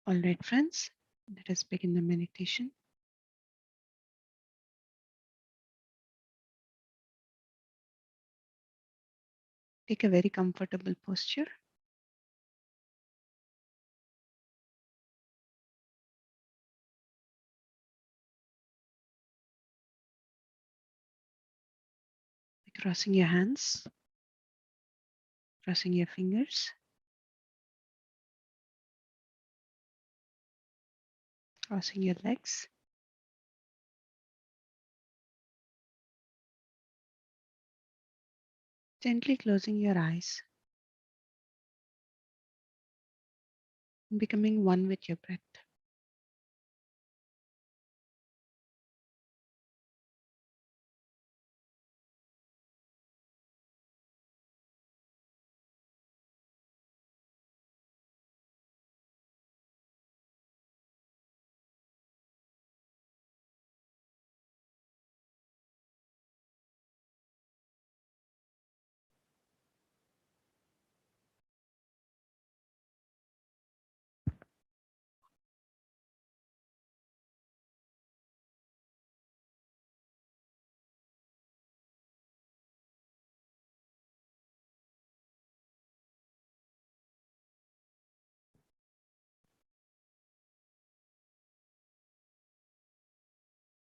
All right, friends, let us begin the meditation. Take a very comfortable posture. By crossing your hands, crossing your fingers, crossing your legs, gently closing your eyes, and becoming one with your breath.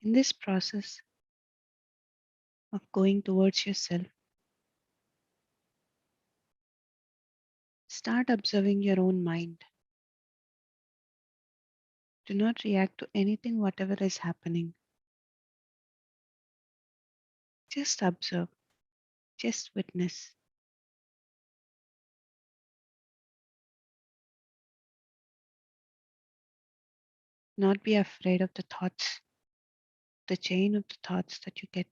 In this process of going towards yourself, start observing your own mind. Do not react to anything, whatever is happening. Just observe, just witness. Not be afraid of the thoughts, the chain of the thoughts that you get.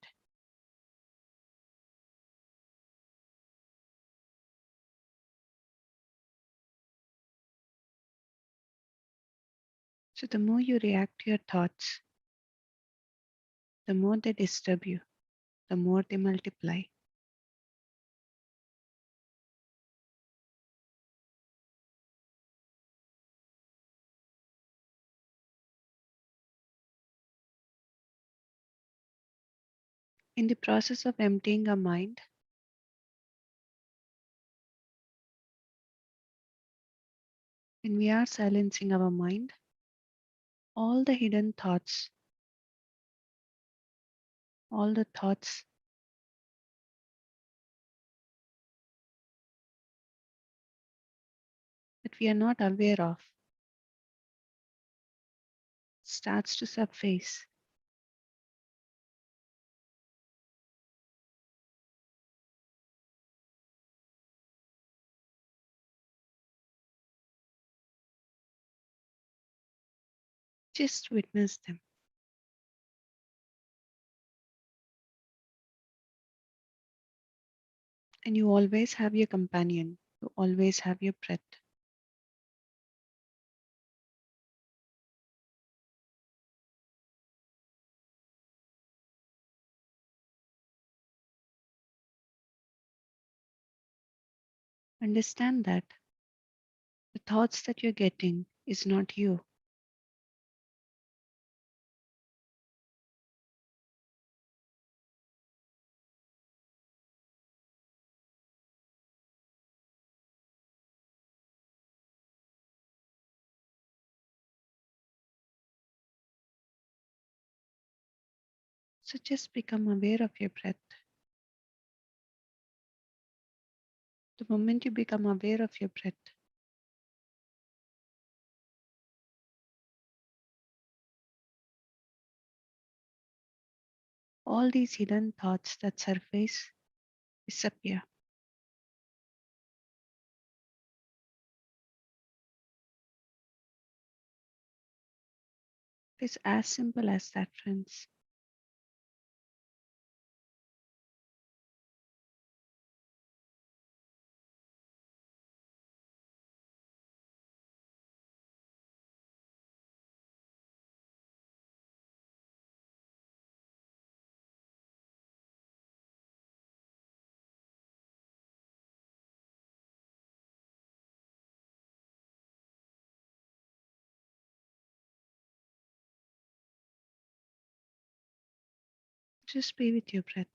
So, the more you react to your thoughts, the more they disturb you, the more they multiply. In the process of emptying our mind, when we are silencing our mind, all the hidden thoughts, all the thoughts that we are not aware of, starts to surface. Just witness them. And you always have your companion, you always have your breath. Understand that the thoughts that you're getting is not you. So just become aware of your breath. The moment you become aware of your breath, all these hidden thoughts that surface disappear. It's as simple as that, friends. Just be with your breath.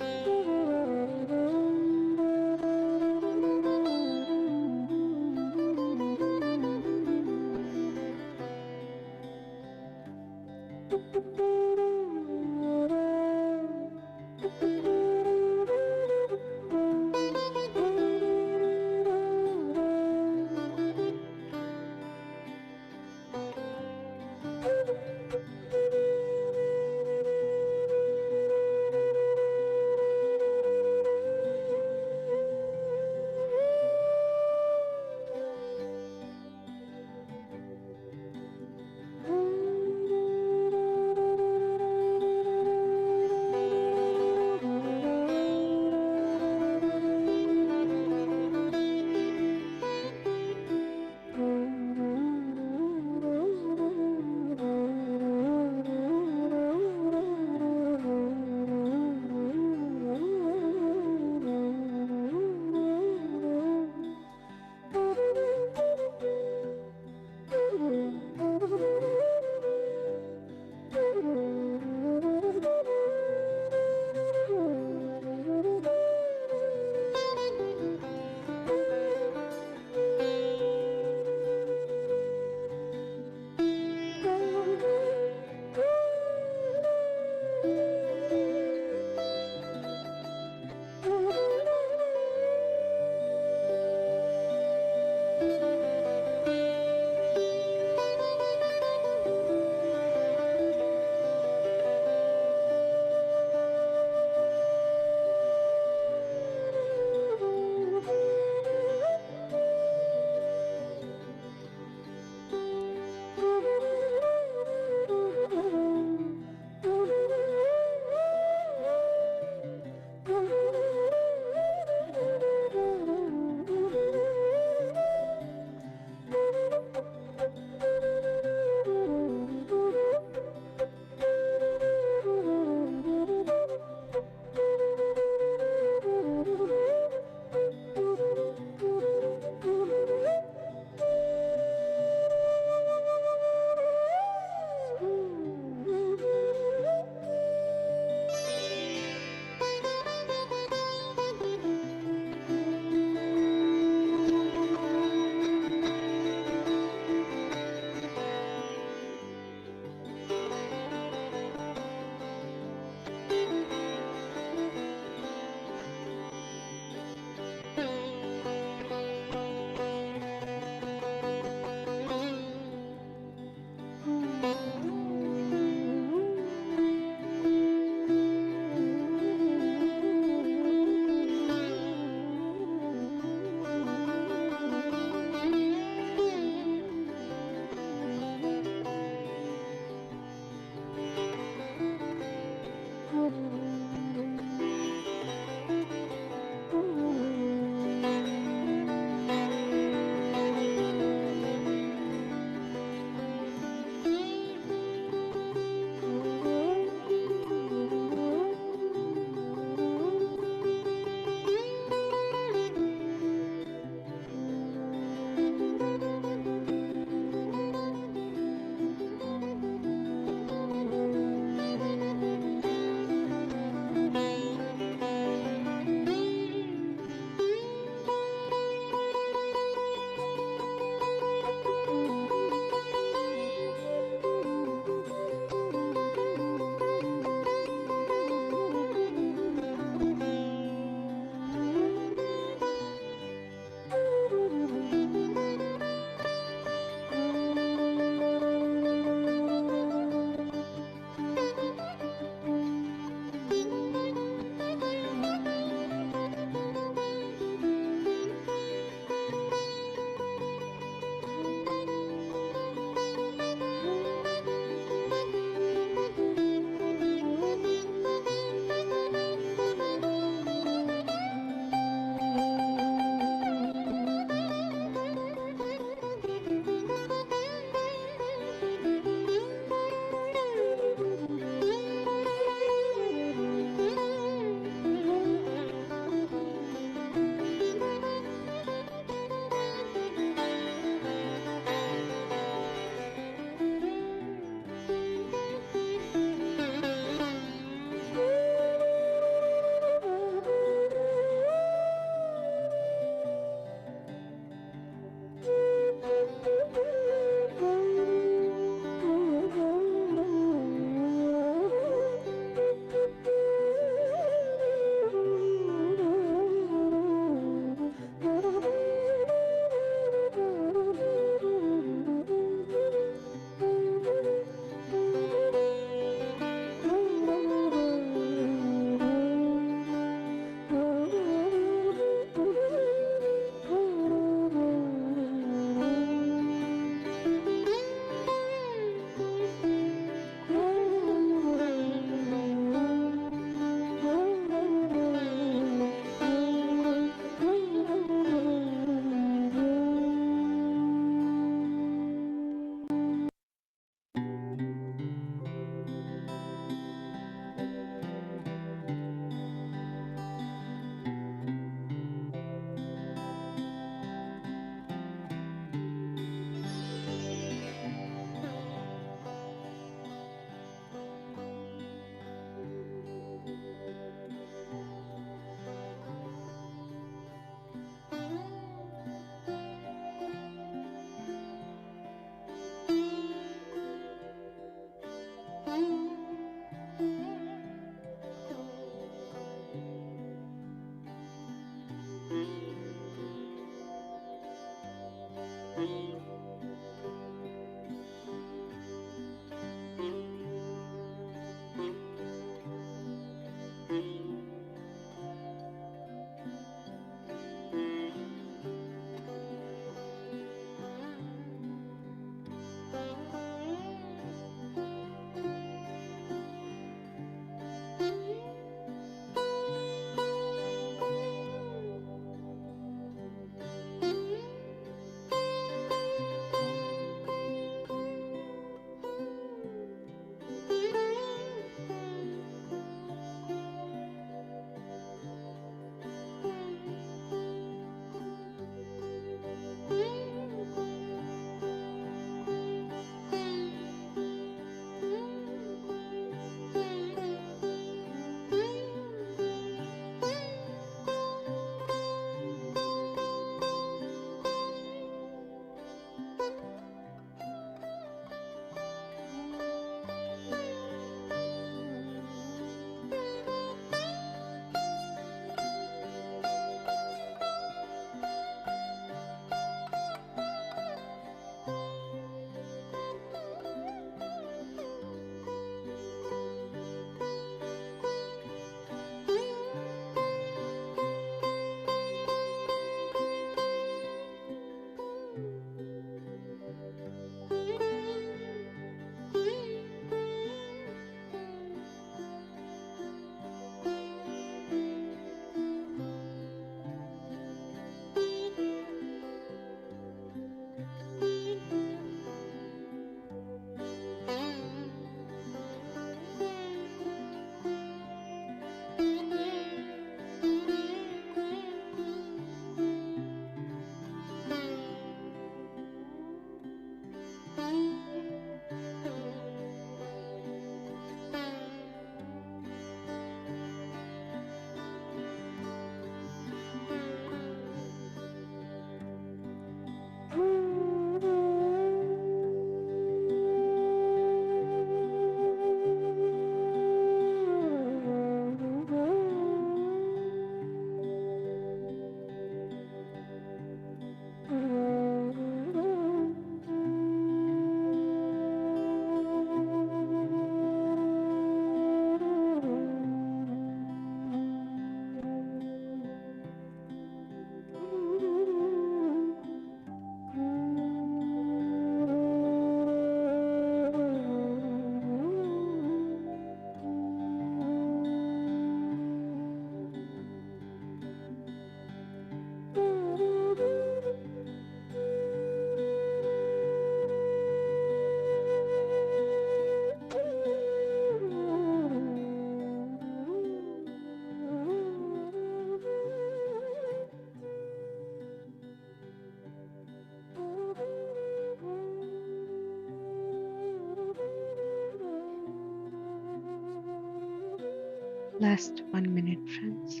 Last 1 minute, friends.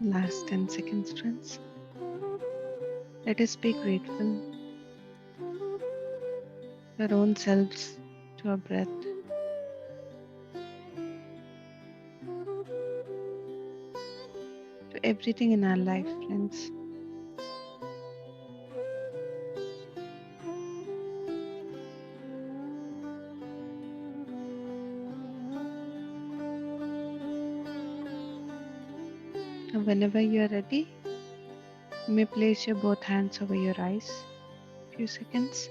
Last 10 seconds, friends. Let us be grateful to our own selves, to our breath, to everything in our life, friends. And whenever you are ready, you may place your both hands over your eyes. Few seconds.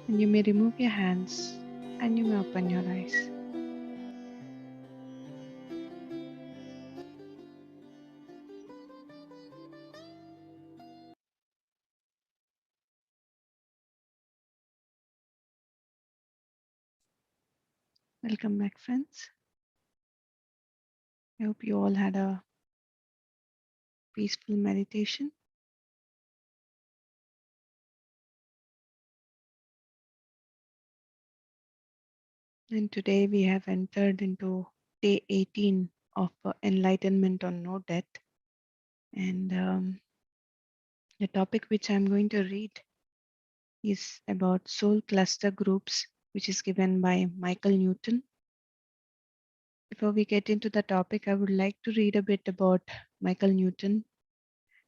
And you may remove your hands and you may open your eyes. Welcome back, friends. I hope you all had a peaceful meditation. And today we have entered into day 18 of Enlightenment on No Death. And the topic which I'm going to read is about soul cluster groups, which is given by Michael Newton. Before we get into the topic, I would like to read a bit about Michael Newton.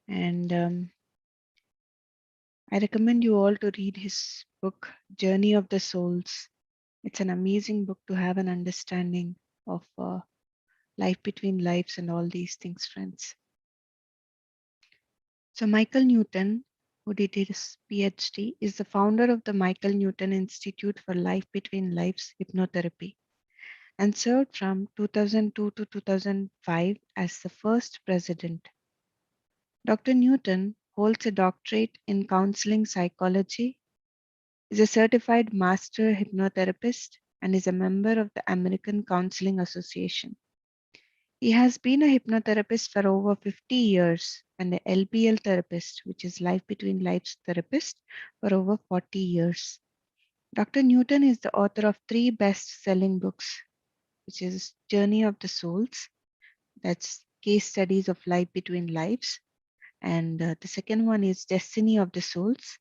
And I recommend you all to read his book, Journey of the Souls. It's an amazing book to have an understanding of life between lives and all these things, friends. So, Michael Newton, who did his PhD, is the founder of the Michael Newton Institute for Life Between Lives Hypnotherapy and served from 2002 to 2005 as the first president. Dr. Newton holds a doctorate in counseling psychology, is a certified master hypnotherapist, and is a member of the American Counseling Association. He has been a hypnotherapist for over 50 years and a LBL therapist, which is Life Between Lives therapist, for over 40 years. Dr. Newton is the author of 3 best-selling books, which is Journey of the Souls, that's case studies of life between lives, and the second one is Destiny of the Souls,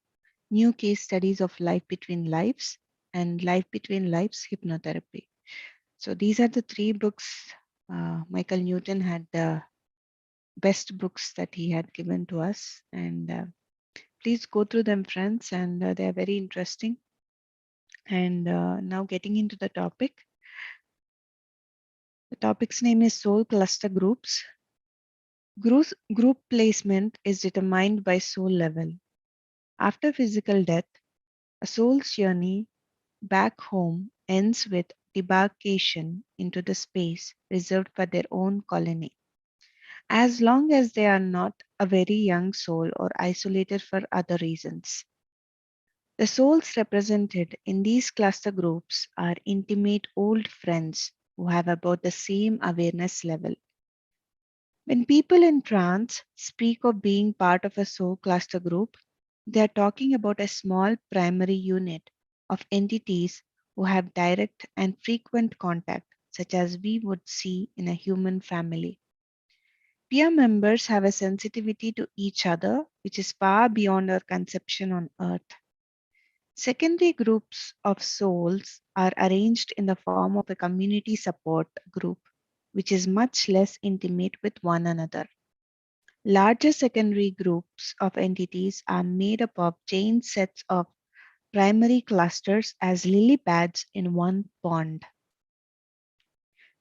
new case studies of life between lives, and Life Between Lives Hypnotherapy. So these are the 3 books Michael Newton had best books that he had given to us. And please go through them, friends, and they are very interesting. And now getting into the topic. The topic's name is Soul Cluster Groups. Group placement is determined by soul level. After physical death, a soul's journey back home ends with debarkation into the space reserved for their own colony. As long as they are not a very young soul or isolated for other reasons. The souls represented in these cluster groups are intimate old friends who have about the same awareness level. When people in trance speak of being part of a soul cluster group, they are talking about a small primary unit of entities who have direct and frequent contact, such as we would see in a human family. Peer members have a sensitivity to each other, which is far beyond our conception on earth. Secondary groups of souls are arranged in the form of a community support group, which is much less intimate with one another. Larger secondary groups of entities are made up of chain sets of primary clusters as lily pads in one pond.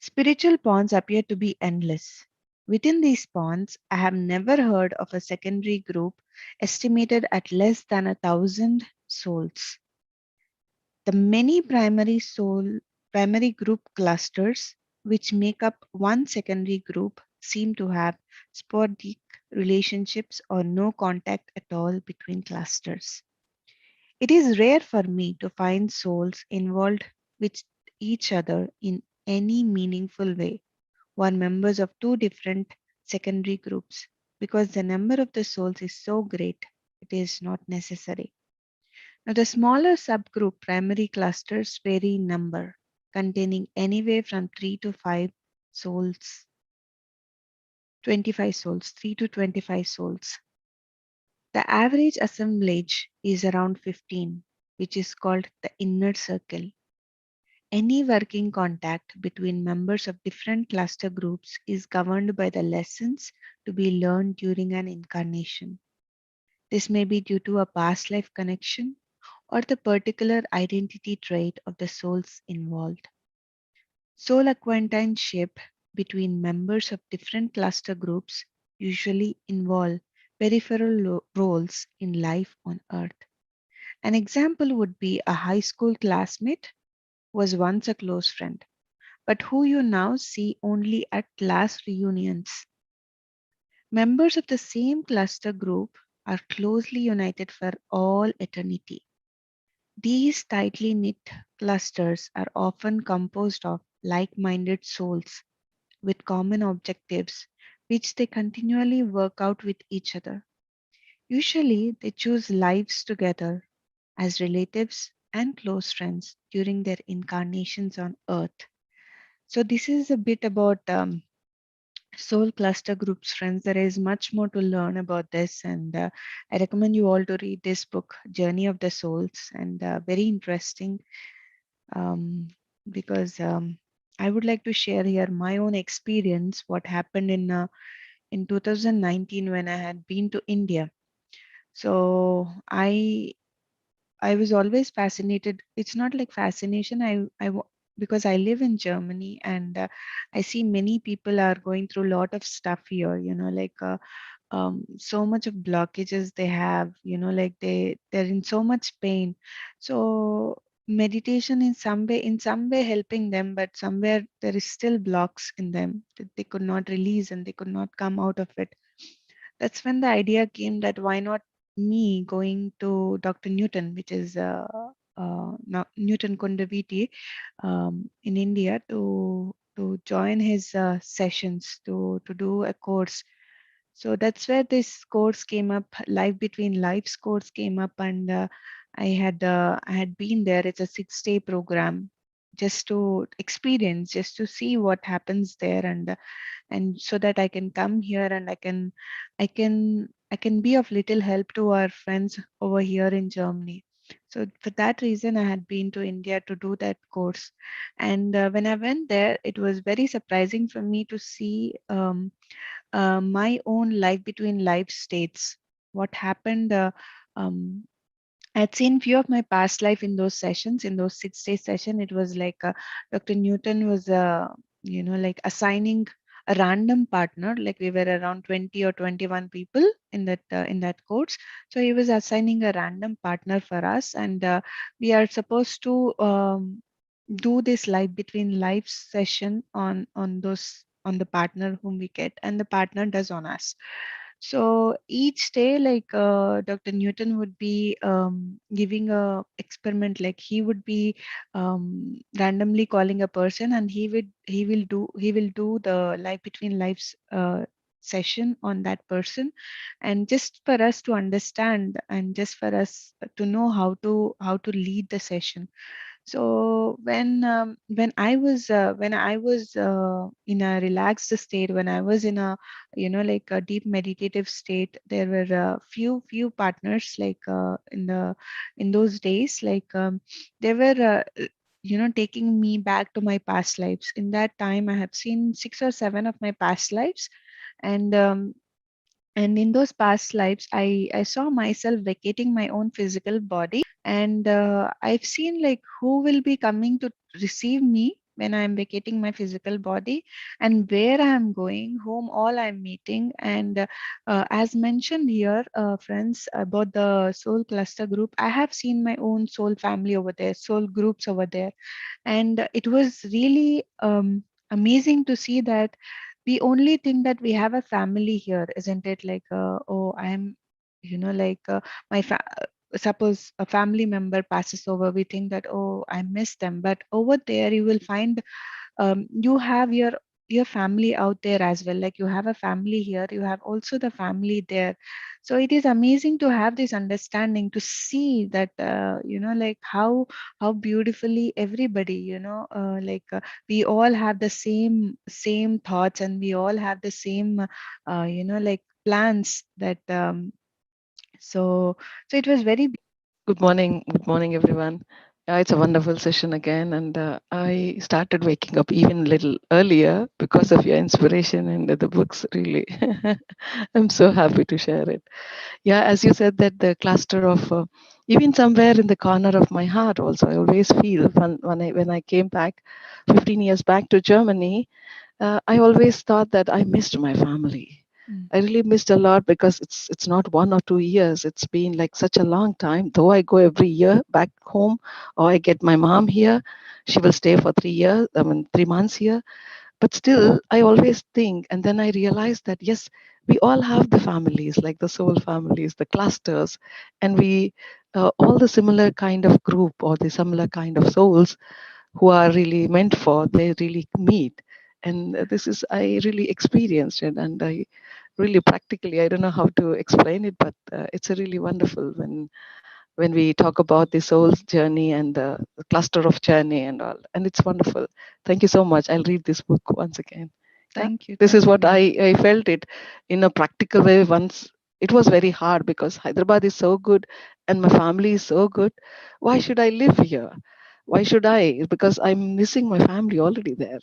Spiritual ponds appear to be endless. Within these ponds, I have never heard of a secondary group estimated at less than 1,000 souls. The many primary group clusters which make up one secondary group seem to have sporadic relationships or no contact at all between clusters. It is rare for me to find souls involved with each other in any meaningful way, who are members of 2 different secondary groups, because the number of the souls is so great, it is not necessary. Now, the smaller subgroup primary clusters vary in number, containing anywhere from 3 to 5 souls, 25 souls, 3 to 25 souls. The average assemblage is around 15, which is called the inner circle. Any working contact between members of different cluster groups is governed by the lessons to be learned during an incarnation. This may be due to a past life connection or the particular identity trait of the souls involved. Soul acquaintanceship between members of different cluster groups usually involve peripheral roles in life on earth. An example would be a high school classmate who was once a close friend, but who you now see only at class reunions. Members of the same cluster group are closely united for all eternity. These tightly knit clusters are often composed of like minded souls with common objectives, which they continually work out with each other. Usually, they choose lives together as relatives and close friends during their incarnations on Earth. So, this is a bit about soul cluster groups, friends. There is much more to learn about this, and I recommend you all to read this book, Journey of the Souls, and very interesting um, because I would like to share here my own experience, what happened in 2019 when I had been to India. So I was always fascinated. It's not like fascination. Because I live in Germany, and I see many people are going through a lot of stuff here. Like so much of blockages they have. Like they're in so much pain. So meditation in some way helping them, but somewhere there is still blocks in them that they could not release and they could not come out of it. That's when the idea came that why not me going to Dr. Newton, which is Newton Kundaviti in India, to join his sessions to do a course. So that's where this course came up. Life Between Lives course came up, and I had been there. It's a 6-day program, just to experience, just to see what happens there, and so that I can come here and I can be of little help to our friends over here in Germany. So for that reason, I had been to India to do that course, and when I went there, it was very surprising for me to see my own life between life states. What happened? Um, I'd seen few of my past life in those sessions, in those 6-day session. It was like Dr. Newton was, like assigning a random partner. Like we were around 20 or 21 people in that course. So he was assigning a random partner for us, and we are supposed to do this life between life session on the partner whom we get, and the partner does on us. So each day, like Dr. Newton would be giving a experiment, like he would be randomly calling a person, and he will do the life between lives session on that person, and just for us to understand, and just for us to know how to lead the session. So when I was in a relaxed state, when I was in a like a deep meditative state, there were a few partners, like in those days, like they were taking me back to my past lives. In that time, I have seen 6 or 7 of my past lives, and in those past lives, I saw myself vacating my own physical body, and I've seen like who will be coming to receive me when I'm vacating my physical body, and where I'm going, whom all I'm meeting. And as mentioned here, friends, about the soul cluster group, I have seen my own soul family over there, soul groups over there, and it was really amazing to see that we only think that we have a family here, isn't it? Like, oh, I'm, like my suppose a family member passes over, we think that, oh, I miss them. But over there, you will find you have your family out there as well. Like you have a family here, you have also the family there. So it is amazing to have this understanding, to see that like how beautifully everybody, we all have the same thoughts, and we all have the same like plans that so so it was very. Good morning, everyone. It's a wonderful session again, and I started waking up even a little earlier because of your inspiration and the books. Really, I'm so happy to share it. Yeah, as you said, that the cluster of even somewhere in the corner of my heart, also, I always feel when I came back, 15 years back to Germany, I always thought that I missed my family. Mm, I really missed a lot because it's not 1 or 2 years. It's been like such a long time. Though I go every year back home, or I get my mom here, she will stay for 3 years. I mean 3 months here. But still, I always think, and then I realized that yes, we all have the families, like the soul families, the clusters, and we all the similar kind of group or the similar kind of souls who are really meant for, they really meet. And this is, I really experienced it, and I really practically, I don't know how to explain it, but it's a really wonderful when we talk about the soul's journey and the cluster of journey and all, and it's wonderful. Thank you so much. I'll read this book once again. Yeah, this is Thank you, what ma'am. I felt it in a practical way once. It was very hard because Hyderabad is so good and my family is so good. Why should I live here? Why should I? Because I'm missing my family already there.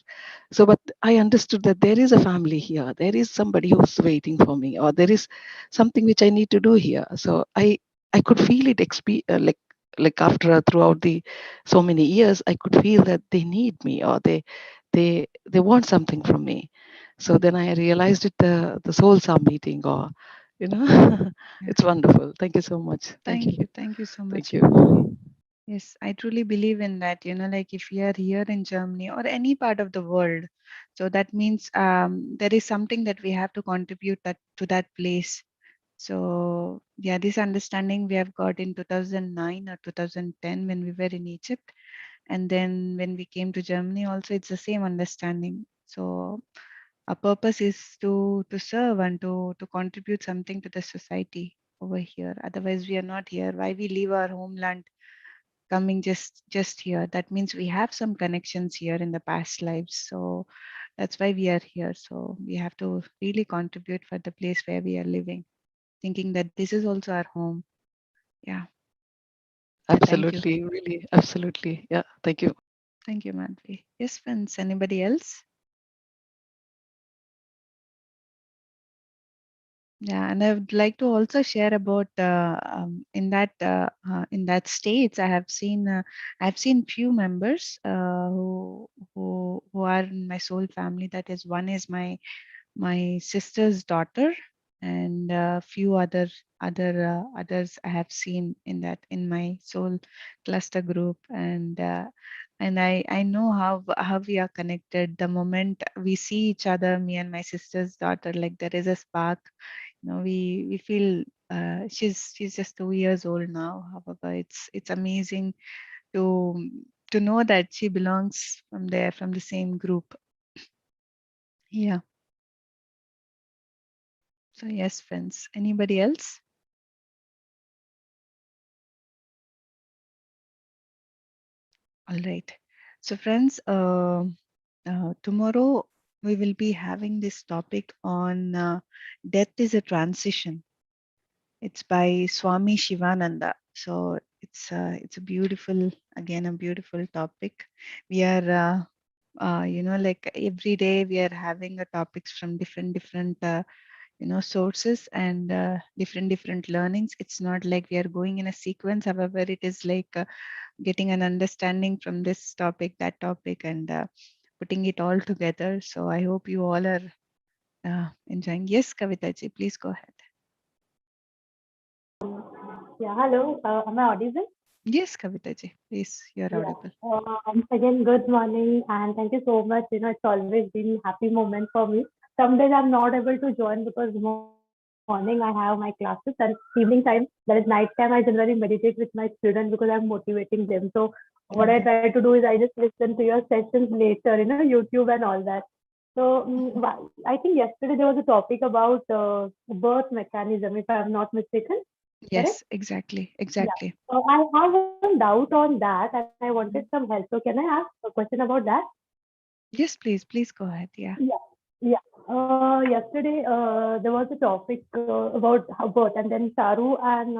So, but I understood that there is a family here. There is somebody who's waiting for me, or there is something which I need to do here. So I could feel it like after throughout the so many years, I could feel that they need me, or they want something from me. So then I realized it, the souls are meeting, or you know, Yeah. it's wonderful. Thank you so much. Thank you. Thank you so Thank much, you. Manvi. Yes, I truly believe in that. Like if we are here in Germany or any part of the world, so that means there is something that we have to contribute that to that place. So yeah, this understanding we have got in 2009 or 2010 when we were in Egypt, and then when we came to Germany, also it's the same understanding. So our purpose is to serve and to contribute something to the society over here. Otherwise, we are not here. Why we leave our homeland? Coming just here, that means we have some connections here in the past lives, so that's why we are here. So we have to really contribute for the place where we are living, thinking that this is also our home. Yeah. Yeah, thank you. Absolutely, really, absolutely. Yeah, thank you. Thank you, Madhvi. Yes, friends, anybody else? Yeah, and I would like to also share about in that states I've seen few members who are in my soul family. That is, one is my sister's daughter, and a few others I have seen in that in my soul cluster group, and I know how we are connected. The moment we see each other, me and my sister's daughter, like there is a spark. We feel she's just 2 years old now. However, it's amazing to to know that she belongs from the same group. Yeah. So yes, friends. Anybody else? All right. So friends, tomorrow we will be having this topic on death is a transition. It's by Swami Shivananda. So it's a beautiful, again, a beautiful topic. We are like every day we are having a topics from different sources and different learnings. It's not like we are going in a sequence. However, it is like getting an understanding from this topic, that topic, and putting it all together. So I hope you all are enjoying. Yes, Kavita ji, please go ahead. Yeah, hello. Am I audible? Yes, Kavita ji, please, you're Yeah. audible. Again, good morning, and thank you so much. It's always been happy moment for me. Some days I'm not able to join because morning I have my classes, and evening time, that is night time, I generally meditate with my students because I'm motivating them. So what I try to do is I just listen to your sessions later, YouTube and all that. So Mhm. I think yesterday there was a topic about birth mechanism, if I'm not mistaken. Correct? Yes, exactly, Yeah. exactly. I have one doubt on that and I wanted some Mhm. help. So can I ask a question about that? Yes, please go ahead. Yeah. Yeah. Yeah. Yesterday, there was a topic about birth, and then Charu and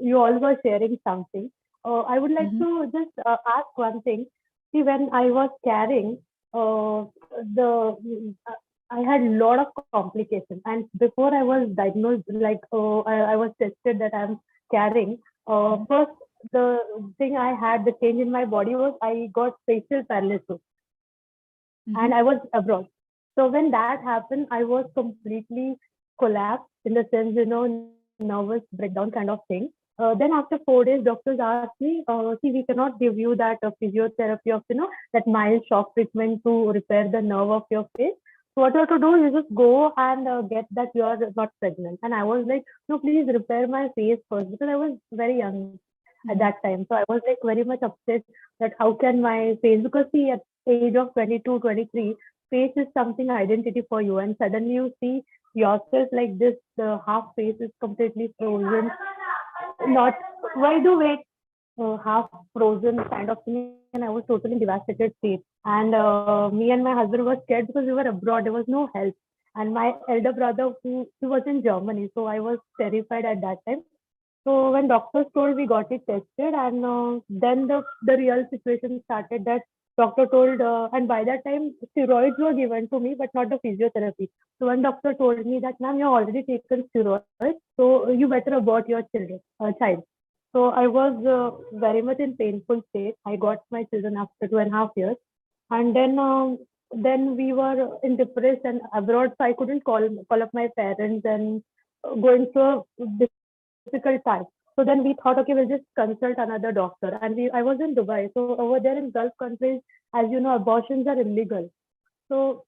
you all were sharing something. I would like Hmm. to just ask one thing. See, when I was carrying, the I had a lot of complications, and before I was diagnosed, like I was tested that I'm carrying. Hmm. First, the thing I had, the change in my body was I got facial paralysis Hmm. and I was abroad. So when that happened, I was completely collapsed in the sense, nervous breakdown kind of thing. Then after 4 days, doctors asked me, see, we cannot give you that physiotherapy of, that mild shock treatment to repair the nerve of your face. So what you have to do is just go and get that you are not pregnant. And I was like, no, please repair my face first because I was very young. at that time. So I was like very much upset that how can my face, because see, at the age of 22, 23, face is something identity for you, and suddenly you see yourself like this, the half face is completely frozen, not why do wait, half frozen kind of thing, and I was totally devastated state. And me and my husband were scared because we were abroad. There was no help, and my elder brother, who he was in Germany, so I was terrified at that time. So when doctors told, we got it tested, and then the real situation started. That doctor told, and by that time steroids were given to me, but not the physiotherapy. So one doctor told me that, ma'am, you have already taken steroids, so you better abort your child. So I was very much in painful state. I got my children after 2.5 years, and then we were in depression abroad, so I couldn't call up my parents, and going through a difficult time. So then we thought, okay, we'll just consult another doctor. And I was in Dubai, so over there in Gulf countries, as you know, abortions are illegal. So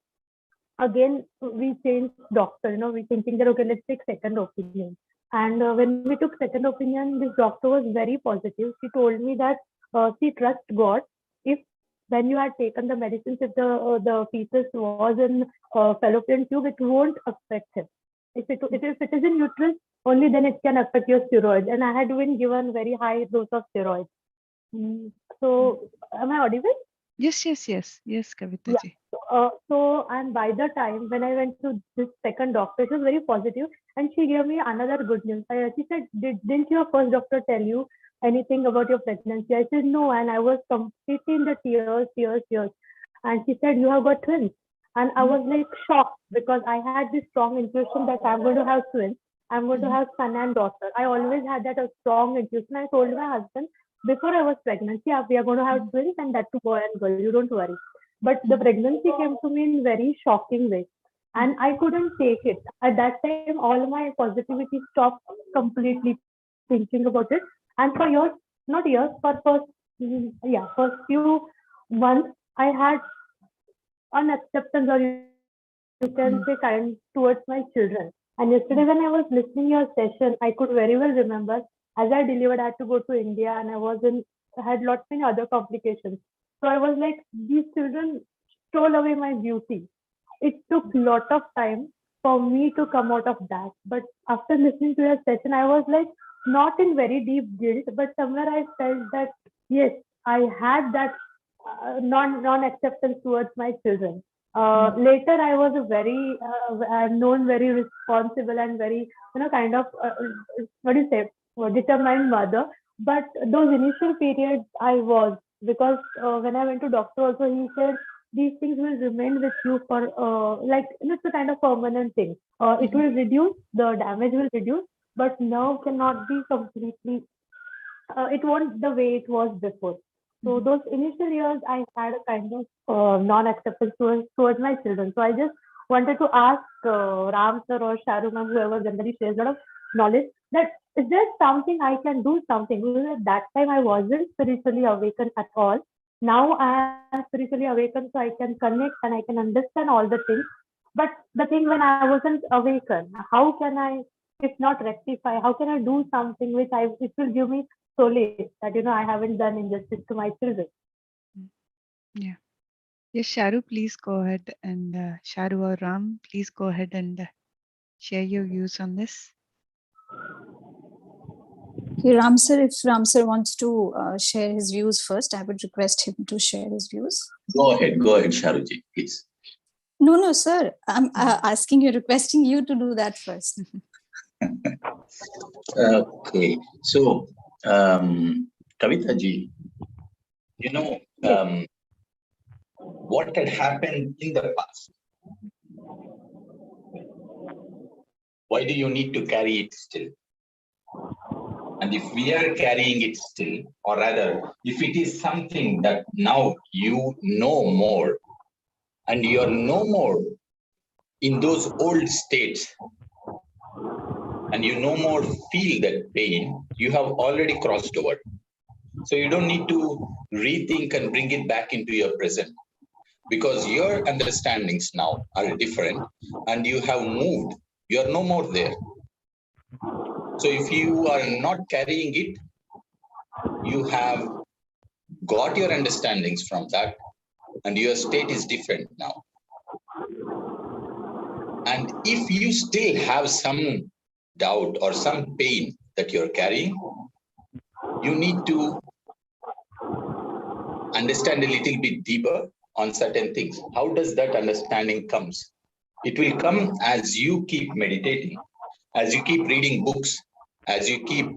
again we changed doctor, we thinking that okay, let's take second opinion. And when we took second opinion, this doctor was very positive. She told me that, she trust God. If when you had taken the medicines, if the fetus was in fallopian tube, it won't affect him. If it is in uterus, only then it can affect your steroids. And I had been given very high dose of steroids. So am I audible? Yes, yes, yes, yes, Kavita Yeah. ji. And by the time when I went to this second doctor, she was very positive, and she gave me another good news. She said, didn't your first doctor tell you anything about your pregnancy? I said, no, and I was completely in the tears, tears, tears. And she said, you have got twins. And I was like shocked because I had this strong intuition that I'm going to have twins. I'm going to have son and daughter. I always had that a strong intuition. I told my husband before I was pregnant, yeah, we are going to have twins, and that too boy and girl. You don't worry. But the pregnancy came to me in very shocking way, and I couldn't take it. At that time, all my positivity stopped completely thinking about it. And for years, not years, for first few months, I had unacceptance, or you can say kind towards my children. And yesterday when I was listening your session, I could very well remember, as I delivered, I had to go to India, and I had lots many other complications. So I was like, these children stole away my beauty. It took lot of time for me to come out of that. But after listening to your session, I was like, not in very deep guilt, but somewhere I felt that yes, I had that non acceptance towards my children. Later, I was a very I'm known very responsible and very, kind of what do you say, determined mother. But those initial periods, I was, because when I went to doctor also, he said these things will remain with you for like, it's a kind of permanent thing. It will reduce, the damage will reduce, but nerve cannot be completely, it won't the way it was before. So those initial years, I had a kind of non-acceptance towards my children. So I just wanted to ask Ram sir or Sharu ma'am, whoever generally shares a lot of knowledge, that is there something I can do something? Because at that time I wasn't spiritually awakened at all. Now I am spiritually awakened, so I can connect and I can understand all the things. But the thing, when I wasn't awakened, how can I, if not rectify, how can I do something which will give me solace that I haven't done injustice to my children. Yeah. Yes, Sharu, please go ahead, and Sharu or Ram, please go ahead and share your views on this. Okay, Ram sir, if Ram sir wants to share his views first, I would request him to share his views. Go ahead, Sharuji, please. No, sir. I'm asking you, requesting you to do that first. Okay, so Kavita ji, what had happened in the past? Why do you need to carry it still? And if we are carrying it still, or rather, if it is something that now you know more, and you are no more in those old states, and you no more feel that pain, you have already crossed over. So you don't need to rethink and bring it back into your present, because your understandings now are different and you have moved. You are no more there. So if you are not carrying it, you have got your understandings from that, and your state is different now. And if you still have some doubt or some pain that you're carrying, you need to understand a little bit deeper on certain things. How does that understanding comes? It will come as you keep meditating, as you keep reading books, as you keep,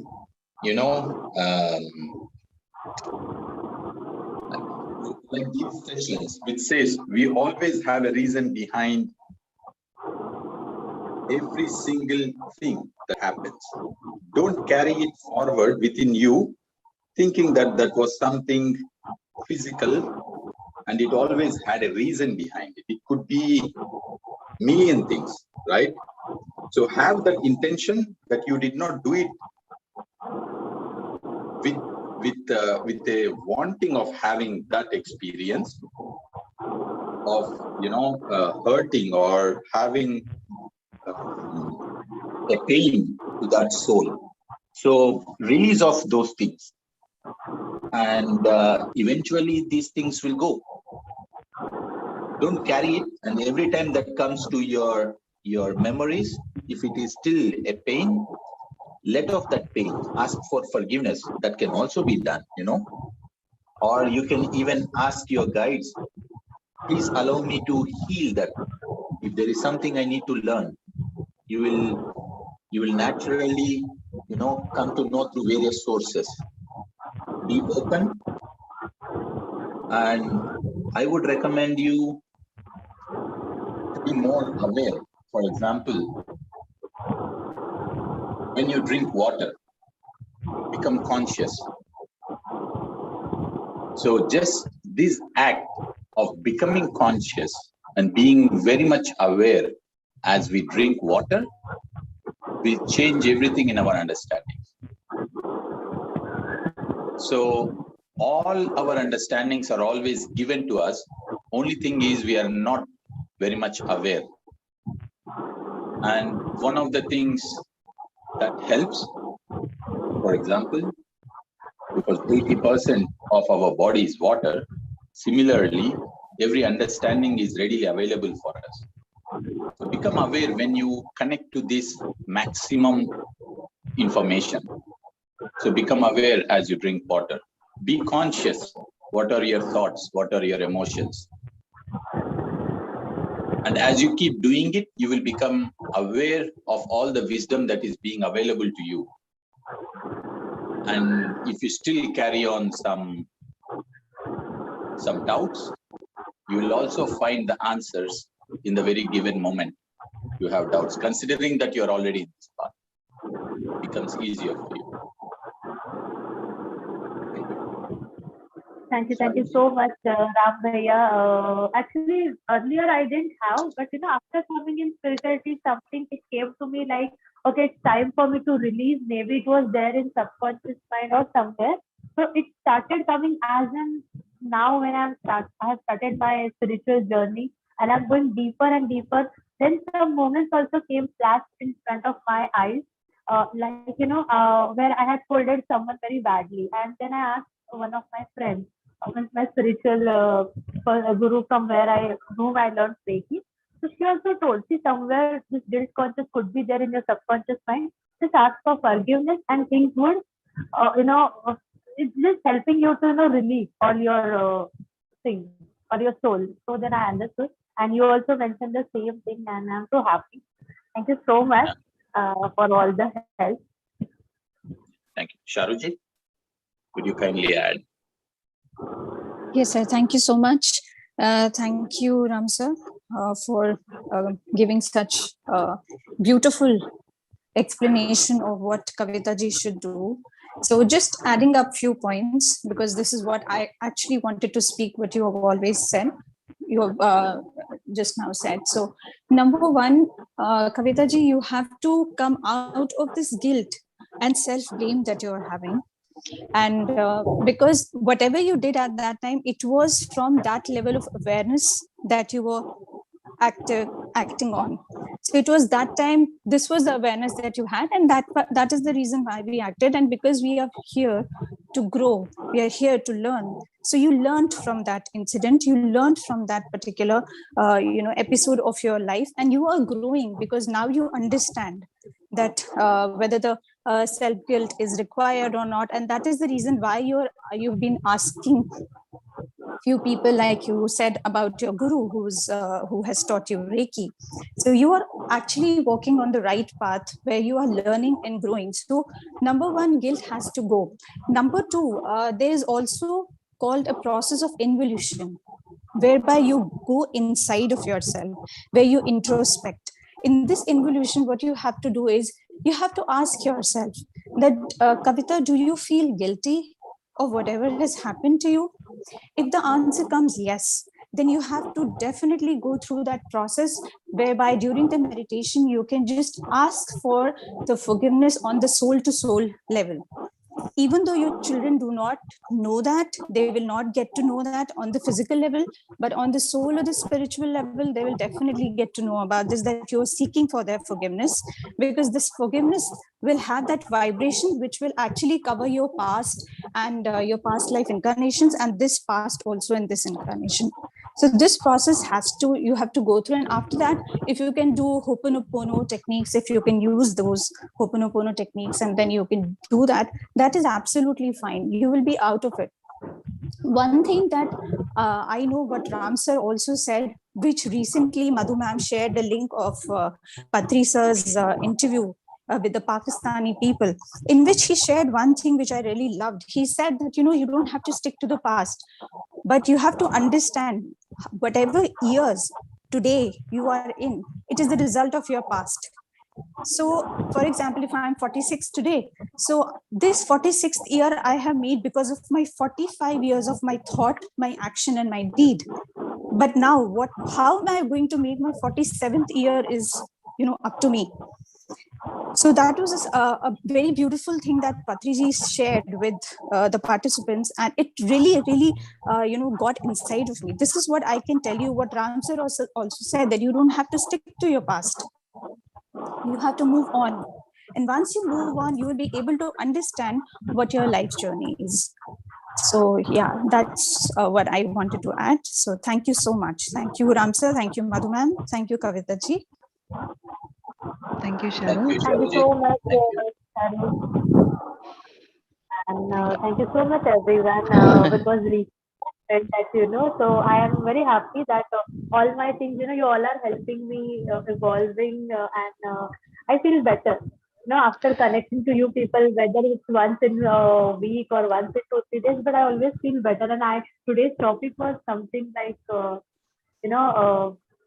like these sessions, which says we always have a reason behind every single thing that happens. Don't carry it forward within you, thinking that that was something physical and it always had a reason behind it. It could be million things, right? So have that intention that you did not do it with a wanting of having that experience of hurting or having a pain to that soul. So release of those things, and eventually these things will go. Don't carry it, and every time that comes to your memories, if it is still a pain, let off that pain. Ask for forgiveness. That can also be done, or you can even ask your guides, please allow me to heal that. If there is something I need to learn, you will naturally come to know through various sources. Be open, and I would recommend you to be more aware. For example, when you drink water, become conscious. So just this act of becoming conscious and being very much aware as we drink water will change everything in our understanding. So all our understandings are always given to us. Only thing is we are not very much aware. And one of the things that helps, for example, because 80% of our body is water, similarly, every understanding is readily available for us. So become aware when you connect to this maximum information. So become aware as you drink water. Be conscious. What are your thoughts? What are your emotions? And as you keep doing it, you will become aware of all the wisdom that is being available to you. And if you still carry on some doubts, you will also find the answers in the very given moment you have doubts. Considering that you are already in this path, it becomes easier for you. Thank you so much, Ram Bhaiya. Actually, earlier I didn't have, but after coming in spirituality, something it came to me like, okay, it's time for me to release. Maybe it was there in subconscious mind or somewhere. So it started coming as in now when I have started my spiritual journey and I'm going deeper and deeper. Then some moments also came flashed in front of my eyes, where I had scolded someone very badly, and then I asked one of my friends, my spiritual guru from whom I learned Reiki. So she also told, see, somewhere this guilt conscious could be there in your subconscious mind. Just ask for forgiveness and things would, it's just helping you to, release all your things or your soul. So then I understood. And you also mentioned the same thing, and I'm so happy. Thank you so much for all the help. Thank you. Sharuji, could you kindly add? Yes, sir. Thank you so much. Thank you, Ram sir, for giving such beautiful explanation of what Kavita ji should do. So just adding up few points, because this is what I actually wanted to speak, what you have always said, you have just now said. So number one, Kavita ji, you have to come out of this guilt and self-blame that you're having. And because whatever you did at that time, it was from that level of awareness that you were acting on. So it was that time, this was the awareness that you had, and that is the reason why we acted. And because we are here to grow. We are here to learn. So you learned from that incident. You learned from that particular, episode of your life, and you are growing because now you understand that whether the self guilt is required or not, and that is the reason why you've been asking few people, like you said about your guru who has taught you Reiki. So you are actually walking on the right path where you are learning and growing. So number one, guilt has to go. Number two, there is also called a process of involution, whereby you go inside of yourself, where you introspect. In this involution, what you have to do is you have to ask yourself that, Kavita, do you feel guilty of whatever has happened to you? If the answer comes yes, then you have to definitely go through that process, whereby during the meditation you can just ask for the forgiveness on the soul to soul level. Even though your children do not know that, they will not get to know that on the physical level, but on the soul or the spiritual level, they will definitely get to know about this, that you're seeking for their forgiveness, because this forgiveness will have that vibration which will actually cover your past and your past life incarnations, and this past also in this incarnation. So this process you have to go through. And after that, if you can do Ho'oponopono techniques, if you can use those Ho'oponopono techniques, and then you can do that, that is absolutely fine. You will be out of it. One thing that I know what Ram sir also said, which recently Madhu ma'am shared the link of Patri sir's interview with the Pakistani people, in which he shared one thing which I really loved. He said that, you don't have to stick to the past, but you have to understand whatever years today you are in, it is the result of your past. So, for example, if I'm 46 today, so this 46th year I have made because of my 45 years of my thought, my action, and my deed. But now, how am I going to make my 47th year is, up to me. So that was a very beautiful thing that Patriji shared with the participants, and it really, got inside of me. This is what I can tell you. What Ram sir also said, that you don't have to stick to your past. You have to move on, and once you move on, you will be able to understand what your life journey is. So yeah, that's what I wanted to add. So thank you so much. Thank you, Ram sir. Thank you, Madhu ma'am. Thank you, Kavita ji. Thank you, Thank Sharon. you, Thank you Shobhit. so much, Thank you. Sharon. And thank you so much, everyone. It was really that, so I am very happy that all my things, you all are helping me evolving, and I feel better. After connecting to you people, whether it's once in a week or once in 2 3 days, but I always feel better. And today's topic was something like,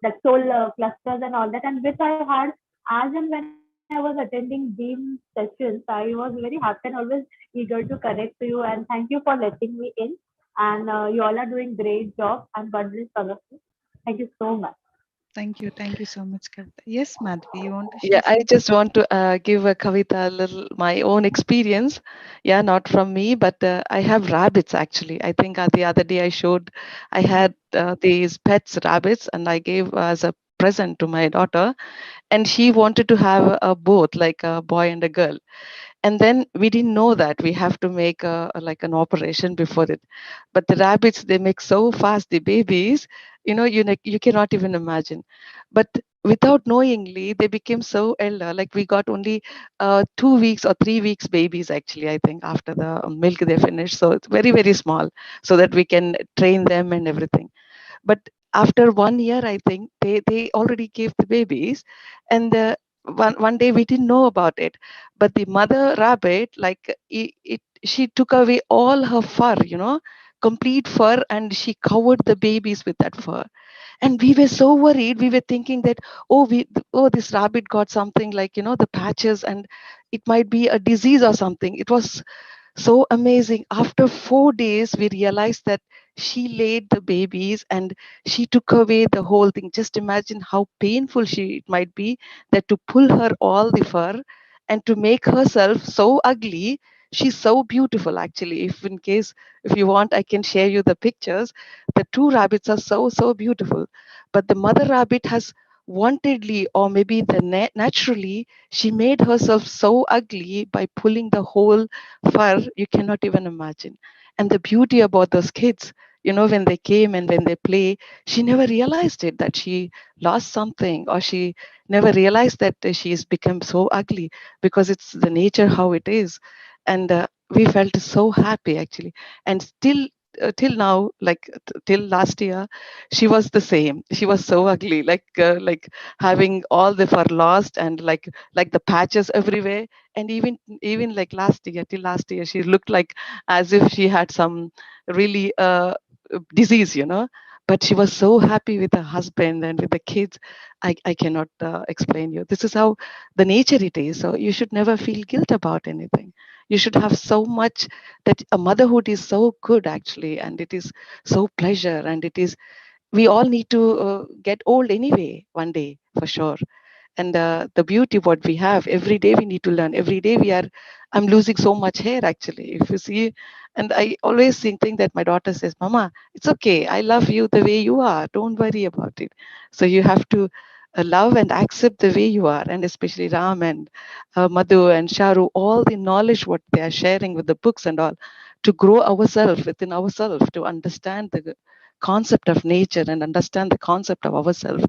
that soul clusters and all that, and which I had as and when I was attending these sessions, I was very happy and always eager to connect to you. And thank you for letting me in. And you all are doing great job. And God bless all of you. Thank you so much. Thank you. Thank you so much, Kavita. Yes, Madhvi, you want to Yeah, share I something? just want to give a Kavita a little my own experience. Yeah, not from me, but I have rabbits actually. I think the other day I showed I had these pets rabbits, and I gave as a present to my daughter, and she wanted to have both, like a boy and a girl. And then we didn't know that we have to make like an operation before it. But the rabbits, they make so fast, the babies, you cannot even imagine. But without knowingly, they became so elder, like we got only 2 weeks or 3 weeks babies actually, I think, after the milk they finished. So it's very, very small, so that we can train them and everything. But after 1 year, I think they already gave the babies. And one day we didn't know about it, but the mother rabbit, like she took away all her fur, complete fur, and she covered the babies with that fur. And we were so worried. We were thinking that, oh, this rabbit got something, like, the patches, and it might be a disease or something. It was so amazing. After 4 days, we realized that she laid the babies and she took away the whole thing. Just imagine how painful it might be, that to pull her all the fur and to make herself so ugly. She's so beautiful actually. If you want, I can share you the pictures. The two rabbits are so beautiful, but the mother rabbit has wantedly, or maybe naturally, she made herself so ugly by pulling the whole fur, you cannot even imagine. And the beauty about those kids, when they came and when they play, she never realized it, that she lost something, or she never realized that she has become so ugly, because it's the nature how it is. And we felt so happy actually. And still, till now, like till last year, she was the same. She was so ugly, like having all the fur lost, and like the patches everywhere. And even like last year, she looked like as if she had some really disease, but she was so happy with her husband and with the kids. I cannot explain you. This is how the nature it is. So you should never feel guilt about anything. You should have so much, that a motherhood is so good actually, and it is so pleasure, and it is, we all need to get old anyway one day for sure. And the beauty what we have, every day we need to learn. Every day I'm losing so much hair actually, if you see. And I always think that my daughter says, Mama, it's okay, I love you the way you are, don't worry about it. So you have to love and accept the way you are. And especially Ram and Madhu and Sharu, all the knowledge what they are sharing with the books and all, to grow ourselves within ourselves, to understand the concept of nature and understand the concept of ourselves,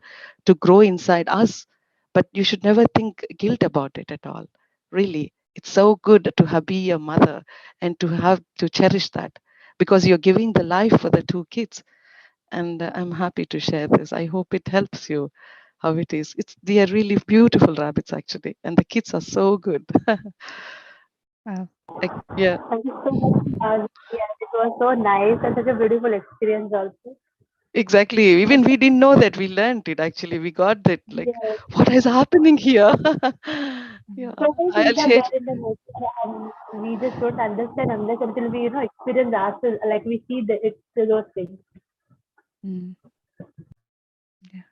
to grow inside us. But you should never think guilt about it at all. Really, it's so good to be a mother, and to have to cherish that, because you're giving the life for the two kids. And I'm happy to share this. I hope it helps you how it is. They are really beautiful rabbits actually, and the kids are so good. Wow. Yeah, Thank you so much. Yes, it was so nice and such a beautiful experience also. exactly. Even we didn't know that. We learned it actually. We got that, like, Yes. what is happening here? Yeah, So many I'll things are share. there in the nature, and we just don't understand unless until we, experience ourselves, like we see those things. Mm. Yeah.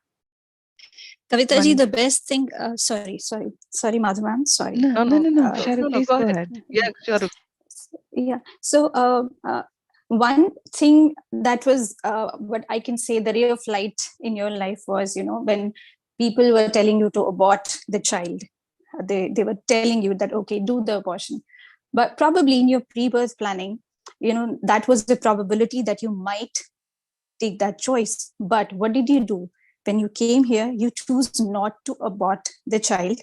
Kavita ji, One. the best thing, sorry, Madhu ma'am, sorry. No, No, no, no, no, no. Uh, Sharu, no, no. please Go go ahead. ahead. Yeah, sure. yeah. So, one thing that was what I can say, the ray of light in your life was, when people were telling you to abort the child, they were telling you that, okay, do the abortion. But probably in your pre-birth planning, that was the probability that you might take that choice. But what did you do? When you came here, you choose not to abort the child,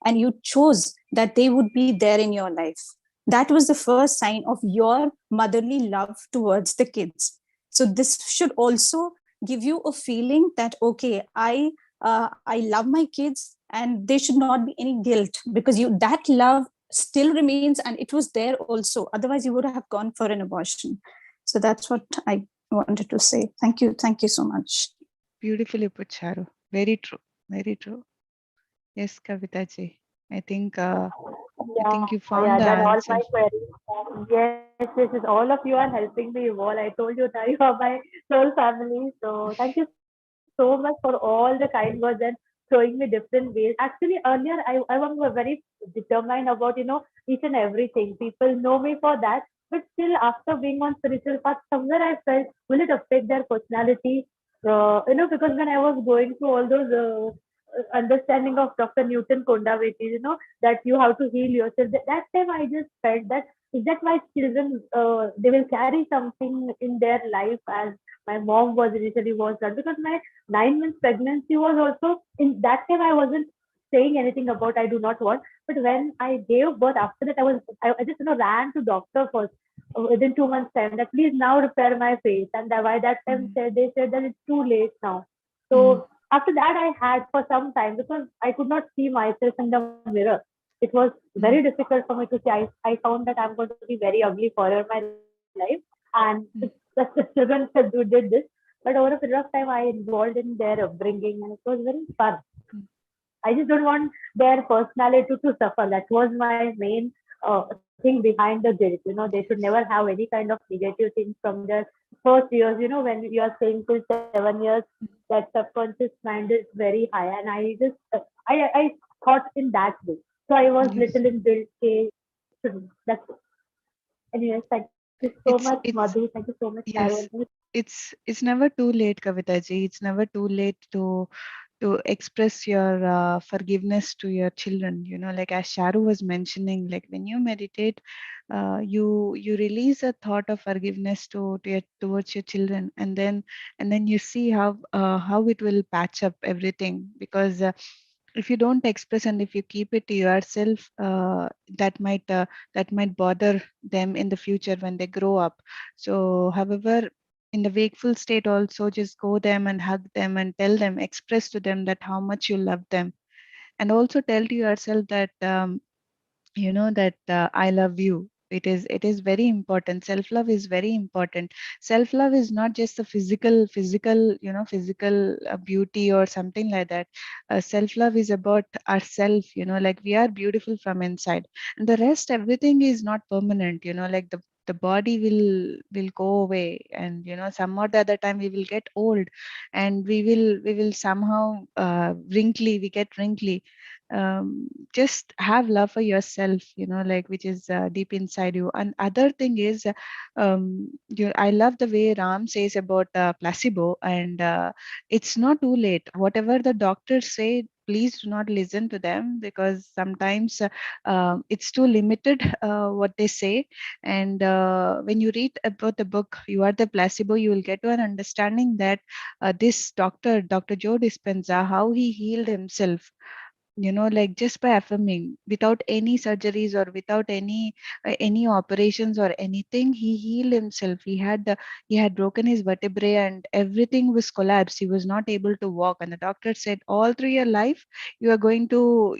and you chose that they would be there in your life. That was the first sign of your motherly love towards the kids. So this should also give you a feeling that, okay, I love my kids, and there should not be any guilt, because that love still remains, and it was there also. Otherwise, you would have gone for an abortion. So that's what I wanted to say. Thank you so much. Beautifully put, Sharu. Very true. Very true. Yes, Kavita ji. I think Yeah, you found yeah, the that all answer. my queries. Yes, yes, yes. All of you are helping me evolve. I told you that you are my soul family. So thank you so much for all the kind words and showing me different ways. Actually, earlier I was very determined about, each and everything. People know me for that. But still, after being on spiritual path, somewhere I felt, will it affect their personality? Because when I was going through all those understanding of Dr. Newton Kondaveti, that you have to heal yourself. That time I just felt that, is that my children, they will carry something in their life as my mom was initially was done, because my 9 months pregnancy was also in that time I wasn't saying anything about I do not want. But when I gave birth, after that I just ran to doctor first within 2 months time, that please now repair my face. And by that time Mm. they said that it's too late now. Mm. So after that I had for some time, because I could not see myself in the mirror. It was very Mm. difficult for me to see. I found that I'm going to be very ugly forever my life. And Mm. the children who did this. But over a period of time, I involved in their upbringing, and it was very fun. Mm. I just don't want their personality to suffer. That was my main thing behind the guilt. They should never have any kind of negative things from their first years. When you are saying till 7 years, that subconscious mind is very high, and I just I thought in that way. So I was Yes. little in guilt. Okay, that's it. Anyways, thank you so much, Madhu. Thank you It's so much, Sharon. yes. It's never too late, Kavita ji. It's never too late to to express your forgiveness to your children. Like as Sharu was mentioning, like when you meditate, you release a thought of forgiveness towards your children, and then you see how it will patch up everything. Because if you don't express and if you keep it to yourself, that might bother them in the future when they grow up. So however, in the wakeful state also, just go them and hug them and tell them, express to them that how much you love them. And also tell to yourself that that I love you. It is very important. Self love is very important. Self love is not just the physical beauty or something like that. Self love is about ourself, like we are beautiful from inside, and the rest everything is not permanent, like the body will go away, and some or the other time we will get old, and we will somehow wrinkly, we get wrinkly. Just have love for yourself, like which is deep inside you. And other thing is, I love the way Ram says about placebo, and it's not too late. Whatever the doctors say, please do not listen to them, because sometimes it's too limited what they say. And when you read about the book You Are the Placebo, you will get to an understanding that this Dr. Joe Dispenza, how he healed himself, like just by affirming, without any surgeries or without any operations or anything. He healed himself. He had broken his vertebrae and everything was collapsed. He was not able to walk, and the doctor said, all through your life you're going to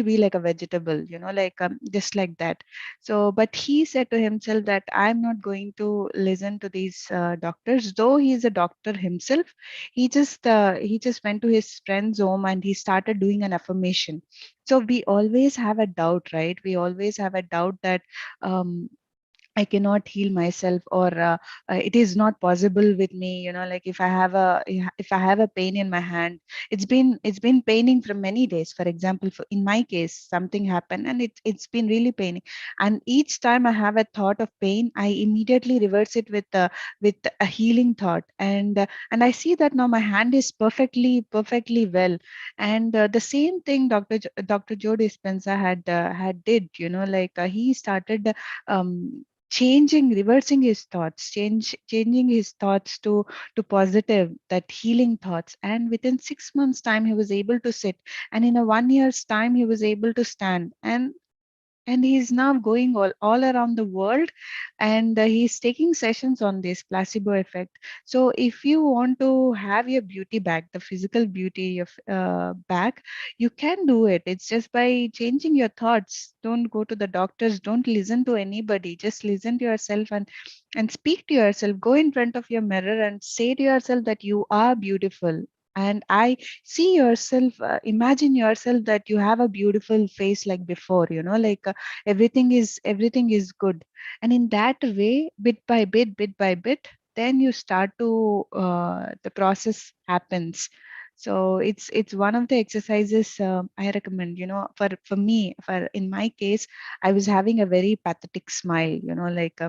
be like a vegetable, like just like that. So but he said to himself that I'm not going to listen to these doctors, though he's a doctor himself. He just went to his friend's home and he started doing an affirmation. So we always have a doubt, right? We always have a doubt that um, I cannot heal myself, or it is not possible with me. Like if I have a pain in my hand, it's been paining for many days. For example, in my case, something happened and it's been really paining. And each time I have a thought of pain, I immediately reverse it with a healing thought, and I see that now my hand is perfectly well. And the same thing Dr. Joe Dispenza had did. Like he started. Reversing his thoughts, changing his thoughts to positive, that healing thoughts. And within 6 months time he was able to sit, and in a 1 year's time he was able to stand. And he's now going all around the world, and he's taking sessions on this placebo effect. So if you want to have your beauty back, the physical beauty of back, you can do it. It's just by changing your thoughts. Don't go to the doctors, don't listen to anybody, just listen to yourself, and speak to yourself. Go in front of your mirror and say to yourself that you are beautiful. And I see yourself, imagine yourself that you have a beautiful face like before, like everything is good. And in that way, bit by bit, then you start to the process happens. So it's one of the exercises I recommend. For me, for in my case, I was having a very pathetic smile, like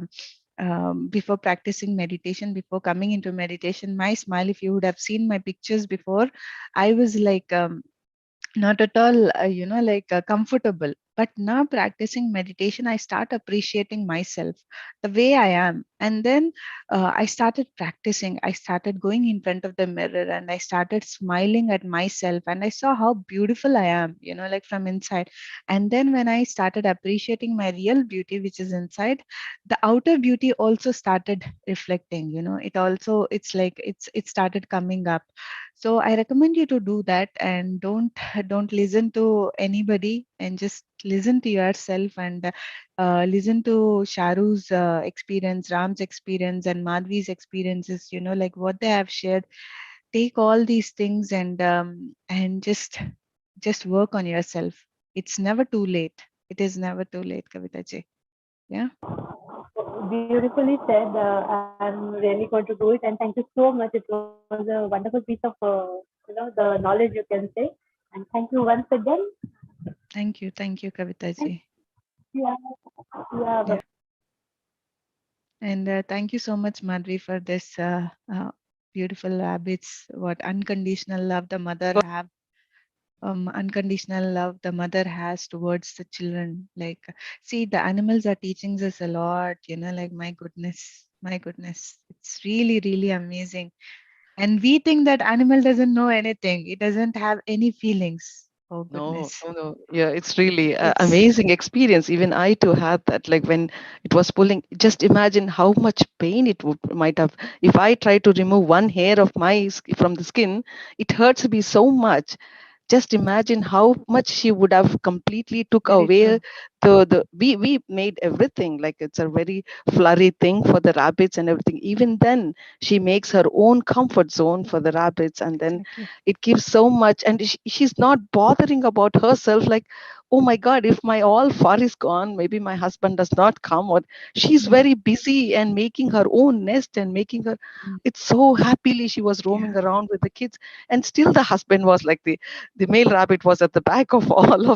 before practicing meditation, before coming into meditation, my smile, if you would have seen my pictures before, I was like not at all like comfortable. But now practicing meditation, I start appreciating myself the way I am. And then I started practicing, I started going in front of the mirror, and I started smiling at myself, and I saw how beautiful I am, like from inside. And then when I started appreciating my real beauty, which is inside, the outer beauty also started reflecting. It started coming up. So I recommend you to do that, and don't listen to anybody, and just listen to yourself, and listen to Sharu's experience, Ram's experience, and Madhvi's experiences, like what they have shared. Take all these things, and just work on yourself. It's never too late. It is never too late, Kavita ji. Yeah. Beautifully said. I'm really going to do it, and thank you so much. It was a wonderful piece of, the knowledge you can say. And thank you once again. Thank you, Kavita Thank ji. you. Yeah. Yeah. And thank you so much, Madhvi, for this beautiful rabbits. What unconditional love the mother have, unconditional love the mother has towards the children. Like, see, the animals are teaching us a lot. Like, my goodness, it's really, really amazing. And we think that animal doesn't know anything. It doesn't have any feelings. Oh No, goodness, no, no. Yeah, it's really it's amazing experience. Even I too had that. Like when it was pulling, just imagine how much pain it would might have. If I try to remove one hair of from the skin, it hurts me so much. Just imagine how much she would have completely took very away true. the we made everything like it's a very flurry thing for the rabbits and everything. Even then she makes her own comfort zone for the rabbits, and then Exactly. it gives so much, and she's not bothering about herself like, oh my god, if my all fur is gone, maybe my husband does not come, or she's Mm, very busy and making her own nest and making her, mm, it's so happily she was yeah, roaming around with the kids. And still the husband was like the male rabbit was at the back of all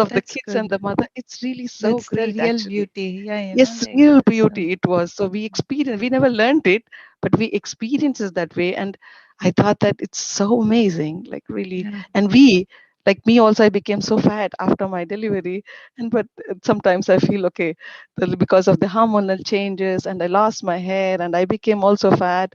of the that's kids and good. the mother. It's really so That's the great real actually. beauty. Yeah, Yes, like real so. beauty it was. So we experienced, we never learned it, but we experienced it that way. And I thought that it's so amazing, like really. Yeah. And we, like me also, I became so fat after my delivery. And but sometimes I feel okay, because of the hormonal changes, and I lost my hair and I became also fat.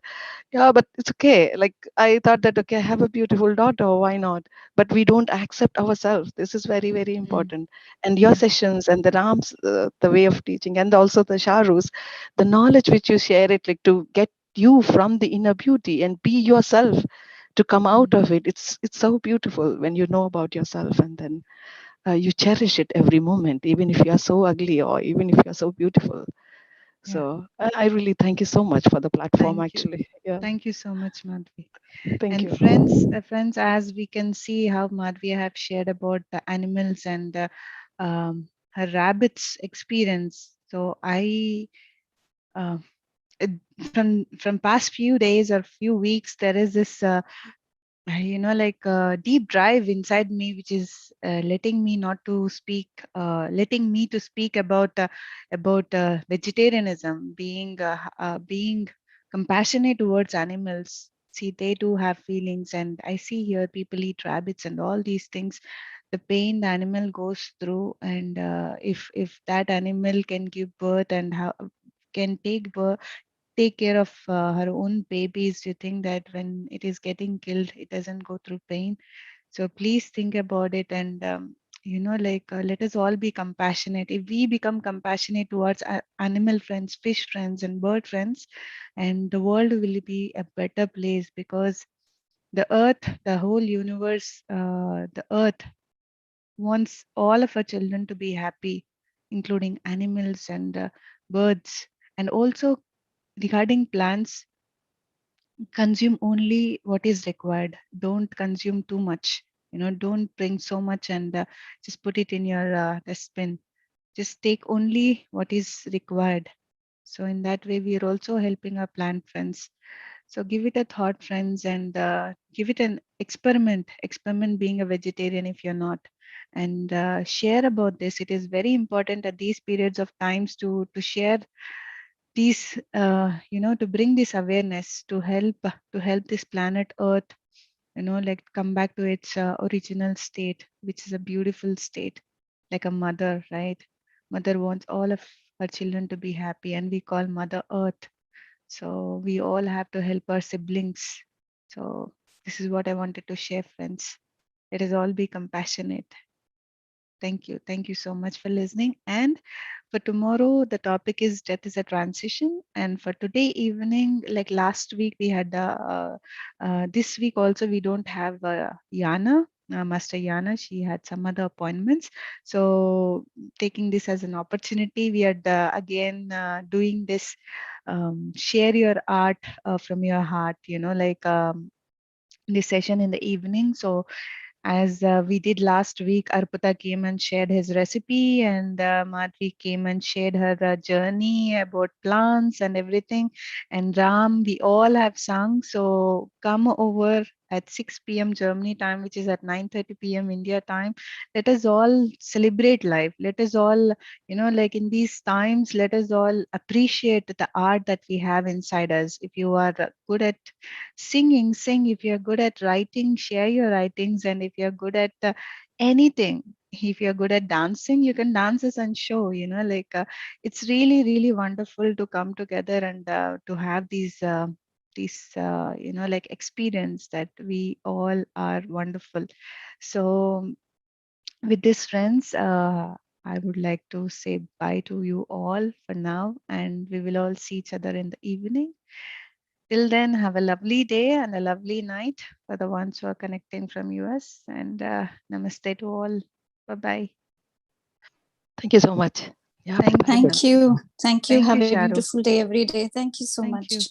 Yeah, but it's okay. Like I thought that okay, I have a beautiful daughter, why not? But we don't accept ourselves. This is very, very Mm, important. And your yeah. sessions and the Rams, the way of teaching, and also the Sharus, the knowledge which you share it, like to get you from the inner beauty and be yourself, to come out Mm, of it. It's so beautiful when you know about yourself, and then you cherish it every moment, even if you are so ugly or even if you are so beautiful. yeah. So I really thank you so much for the platform. Thank you. Actually, yeah, Thank you so much, Madhvi. thank And you. friends, as we can see how Madhvi have shared about the animals and her rabbit's experience. So uh, from past few days or few weeks, there is this like a deep drive inside me, which is letting me not to speak, letting me to speak about vegetarianism, being compassionate towards animals. See, they do have feelings, and I see here people eat rabbits and all these things. The pain the animal goes through, and if that animal can give birth and how can take care of her own babies. Do you think that when it is getting killed, it doesn't go through pain? So please think about it, and let us all be compassionate. If we become compassionate towards animal friends, fish friends, and bird friends, and the world will be a better place, because the earth, the whole universe, the earth wants all of our children to be happy, including animals and birds. And also regarding plants, consume only what is required. Don't consume too much. Don't bring so much and just put it in your dustbin. Just take only what is required. So in that way, we are also helping our plant friends. So give it a thought, friends, and give it an experiment. Experiment being a vegetarian if you're not, and share about this. It is very important at these periods of times to share these, to bring this awareness to help this planet Earth, like come back to its original state, which is a beautiful state, like a mother, right? Mother wants all of her children to be happy, and we call Mother Earth. So we all have to help our siblings. So this is what I wanted to share, friends. Let us all be compassionate. Thank you. Thank you so much for listening. And for tomorrow, the topic is death is a transition. And for today evening, like last week, we had this week also, we don't have Yana, Master Yana. She had some other appointments. So taking this as an opportunity, we are again doing this, share your art from your heart, this session in the evening. So as we did last week, Arpita came and shared his recipe, and Madhvi came and shared her journey about plants and everything. And Ram, we all have sung. So come over at 6 p.m. Germany time, which is at 9:30 p.m. India time. Let us all celebrate life. Let us all, like in these times, let us all appreciate the art that we have inside us. If you are good at singing, sing. If you're good at writing, share your writings. And if you're good at anything, if you're good at dancing, you can dance us and show, it's really, really wonderful to come together and to have these like experience that we all are wonderful. So with this, friends, I would like to say bye to you all for now, and we will all see each other in the evening. Till then, have a lovely day and a lovely night for the ones who are connecting from US, and namaste to all. Bye bye. Thank you so much. Yeah, Thank bye. you. Thank you. Thank you. Thank Have you, a Sharu. beautiful day every day. Thank you so Thank you. much.